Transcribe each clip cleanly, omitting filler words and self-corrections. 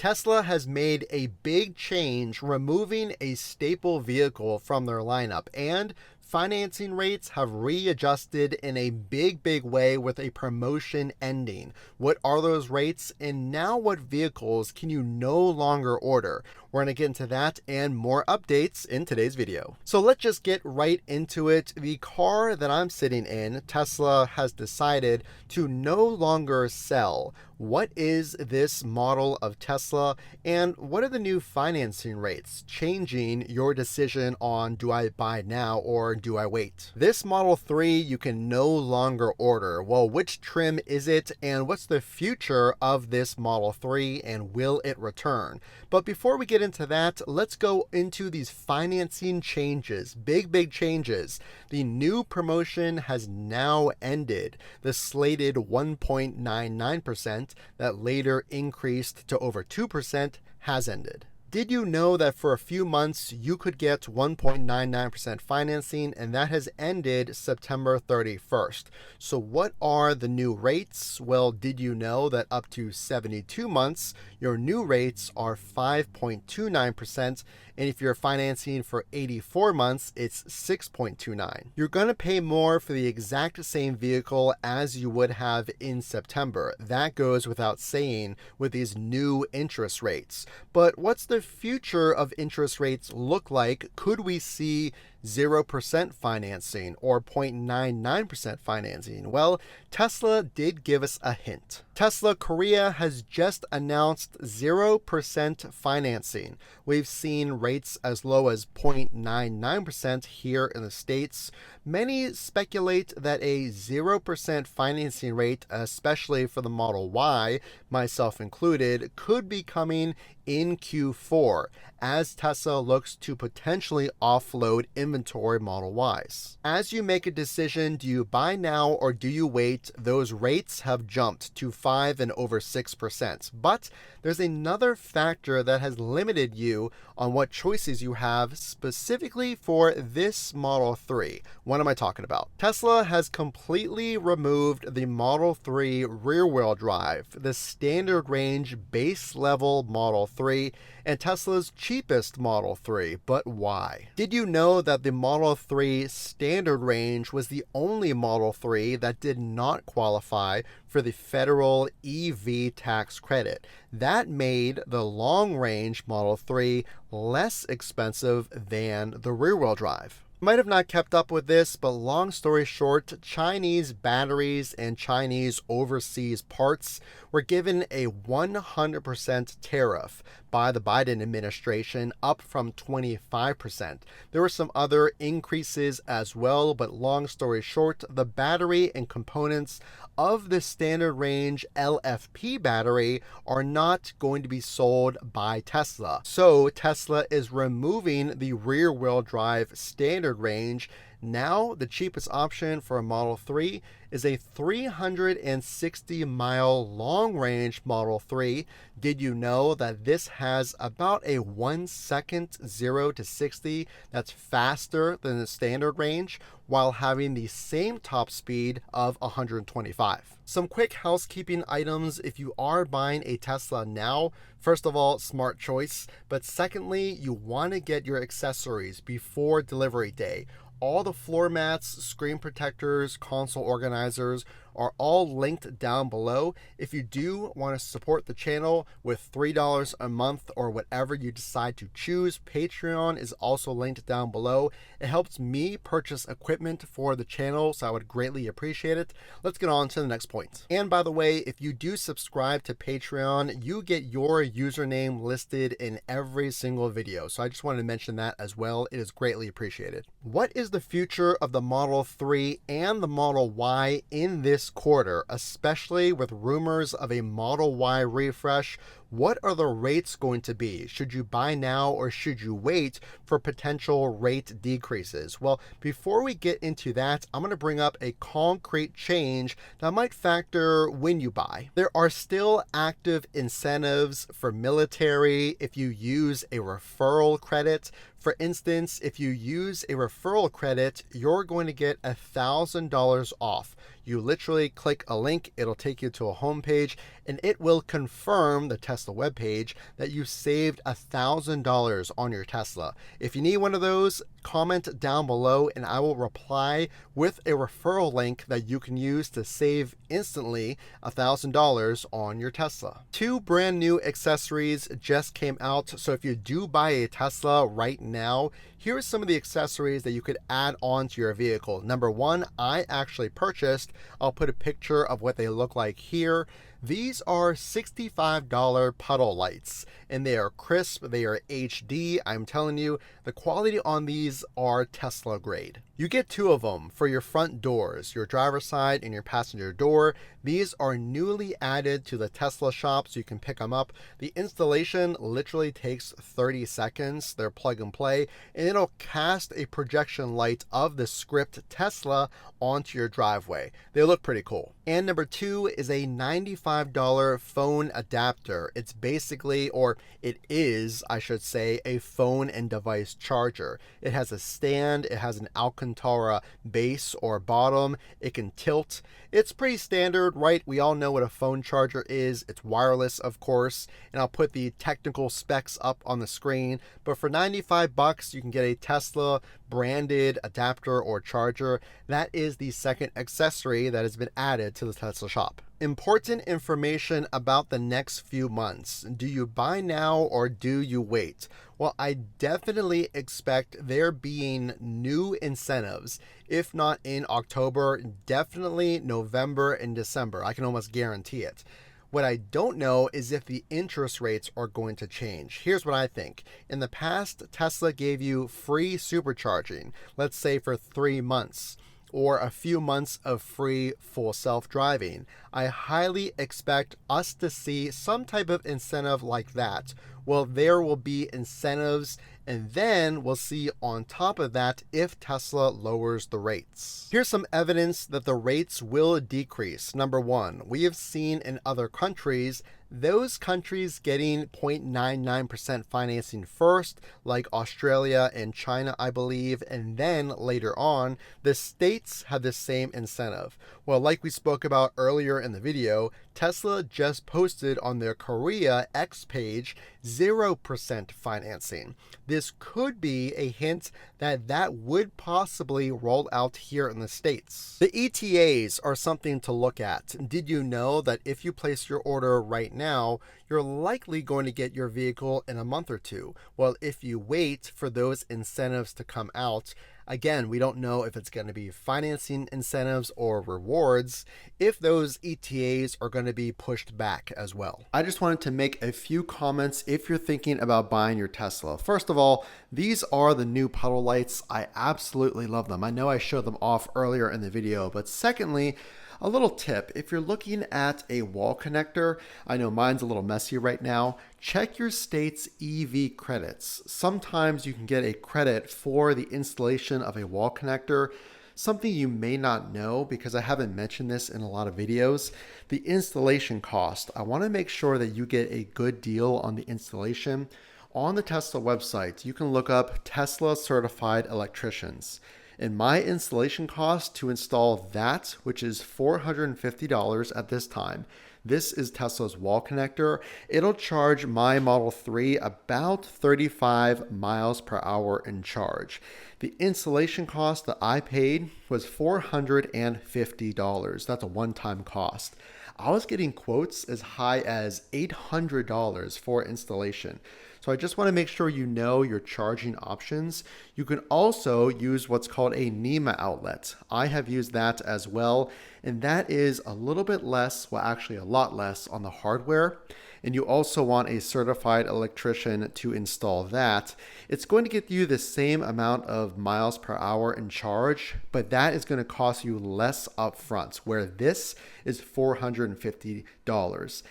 Tesla has made a big change, removing a staple vehicle from their lineup, and financing rates have readjusted in a big way with a promotion ending. What are those rates, and now what vehicles can you no longer order? We're going to get into that and more updates in today's video. So let's just get right into it. The car that I'm sitting in, Tesla has decided to no longer sell. What is this model of Tesla, and what are the new financing rates changing your decision on do I buy now or do I wait? This Model 3 you can no longer order. Well, which trim is it, and what's the future of this Model 3, and will it return? But before we get into that, let's go into these financing changes. Big changes. The new promotion has now ended. The slated 1.99% that later increased to over 2% has ended. Did you know that for a few months you could get 1.99% financing, and that has ended September 31st? So what are the new rates? Well, did you know that up to 72 months, your new rates are 5.29%, and if you're financing for 84 months, it's 6.29. You're going to pay more for the exact same vehicle as you would have in September. That goes without saying with these new interest rates. But what's the future of interest rates look like? Could we see 0% financing or 0.99% financing? Well, Tesla did give us a hint. Tesla Korea has just announced 0% financing. We've seen rates as low as 0.99% here in the States. Many speculate that a 0% financing rate, especially for the Model Y, myself included, could be coming in Q4 as Tesla looks to potentially offload inventory Model Ys. As you make a decision, do you buy now or do you wait? Those rates have jumped to 5 and over 6%. But there's another factor that has limited you on what choices you have specifically for this Model 3. What am I talking about? Tesla has completely removed the Model 3 rear-wheel drive, the standard range base level Model 3, and Tesla's cheapest Model 3. But why? Did you know that the Model 3 standard range was the only Model 3 that did not qualify for the federal EV tax credit? That made the long-range Model 3 less expensive than the rear-wheel drive. Might have not kept up with this, but long story short, Chinese batteries and Chinese overseas parts were given a 100% tariff by the Biden administration, up from 25%. There were some other increases as well, but long story short, the battery and components of the standard range LFP battery are not going to be sold by Tesla. So Tesla is removing the rear-wheel drive standard range. Now, the cheapest option for a Model 3 is a 360-mile long-range Model 3. Did you know that this has about a 1 second 0 to 60 that's faster than the standard range, while having the same top speed of 125? Some quick housekeeping items if you are buying a Tesla now. First of all, smart choice. But secondly, you want to get your accessories before delivery day. All the floor mats, screen protectors, console organizers are all linked down below. If you do want to support the channel with $3 a month or whatever you decide to choose, Patreon is also linked down below. It helps me purchase equipment for the channel, so I would greatly appreciate it. Let's get on to the next point. And by the way, if you do subscribe to Patreon, you get your username listed in every single video. So I just wanted to mention that as well. It is greatly appreciated. What is the future of the Model 3 and the Model Y in this quarter, especially with rumors of a Model Y refresh? What are the rates going to be? Should you buy now or should you wait for potential rate decreases? Well, before we get into that, I'm going to bring up a concrete change that might factor when you buy. There are still active incentives for military if you use a referral credit. For instance, if you use a referral credit, you're going to get $1,000 off. You literally click a link, it'll take you to a homepage, and it will confirm the Tesla Tesla webpage that you saved $1,000 on your Tesla. If you need one of those, comment down below and I will reply with a referral link that you can use to save instantly $1,000 on your Tesla. 2 brand new accessories just came out, so if you do buy a Tesla right now, here are some of the accessories that you could add on to your vehicle. Number 1, I actually purchased. I'll put a picture of what they look like here. These are $65 puddle lights, and they are crisp, they are HD. I'm telling you, the quality on these are Tesla grade. You get 2 of them for your front doors, your driver's side and your passenger door. These are newly added to the Tesla shop, so you can pick them up. The installation literally takes 30 seconds. They're plug and play, and it'll cast a projection light of the script Tesla onto your driveway. They look pretty cool. And number 2 is a $95 phone adapter. It's basically, or it is, I should say, a phone and device charger. It has a stand, it has an Alcantara base or bottom, it can tilt. It's pretty standard, right? We all know what a phone charger is. It's wireless, of course, and I'll put the technical specs up on the screen. But for 95 bucks, you can get a Tesla branded adapter or charger. That is the second accessory that has been added to the Tesla shop. Important information about the next few months. Do you buy now or do you wait? Well, I definitely expect there being new incentives. If not in October, definitely November and December. I can almost guarantee it. What I don't know is if the interest rates are going to change. Here's what I think. In the past, Tesla gave you free supercharging, let's say for 3 months, or a few months of free full self-driving. I highly expect us to see some type of incentive like that. Well, there will be incentives, and then we'll see on top of that if Tesla lowers the rates. Here's some evidence that the rates will decrease. Number 1, we have seen in other countries those countries getting 0.99% financing first, like Australia and China, I believe, and then later on, the states had the same incentive. Well, like we spoke about earlier in the video, Tesla just posted on their Korea X page 0% financing. This could be a hint that that would possibly roll out here in the States. The ETAs are something to look at. Did you know that if you place your order right now, you're likely going to get your vehicle in a month or 2? Well, if you wait for those incentives to come out, again, we don't know if it's going to be financing incentives or rewards, if those ETAs are going to be pushed back as well. I just wanted to make a few comments if you're thinking about buying your Tesla. First of all, these are the new puddle lights. I absolutely love them. I know I showed them off earlier in the video, but secondly, a little tip, if you're looking at a wall connector, I know mine's a little messy right now, check your state's EV credits. Sometimes you can get a credit for the installation of a wall connector. Something you may not know, because I haven't mentioned this in a lot of videos, the installation cost. I want to make sure that you get a good deal on the installation. On the Tesla website, you can look up Tesla certified electricians. And my installation cost to install that, which is $450 at this time, this is Tesla's wall connector. It'll charge my Model 3 about 35 miles per hour in charge. The installation cost that I paid was $450. That's a one-time cost. I was getting quotes as high as $800 for installation. So I just want to make sure you know your charging options. You can also use what's called a NEMA outlet. I have used that as well, and that is a little bit less, well actually a lot less on the hardware. And you also want a certified electrician to install that. It's going to get you the same amount of miles per hour in charge, but that is going to cost you less upfront, where this is $450.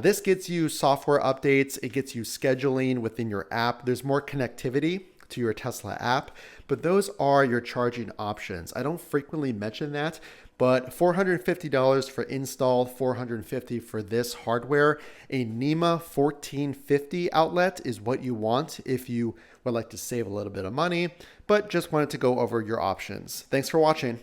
This gets you software updates, it gets you scheduling within your app. There's more connectivity to your Tesla app, but those are your charging options. I don't frequently mention that, but $450 for install, $450 for this hardware. A NEMA 1450 outlet is what you want if you would like to save a little bit of money, but just wanted to go over your options. Thanks for watching.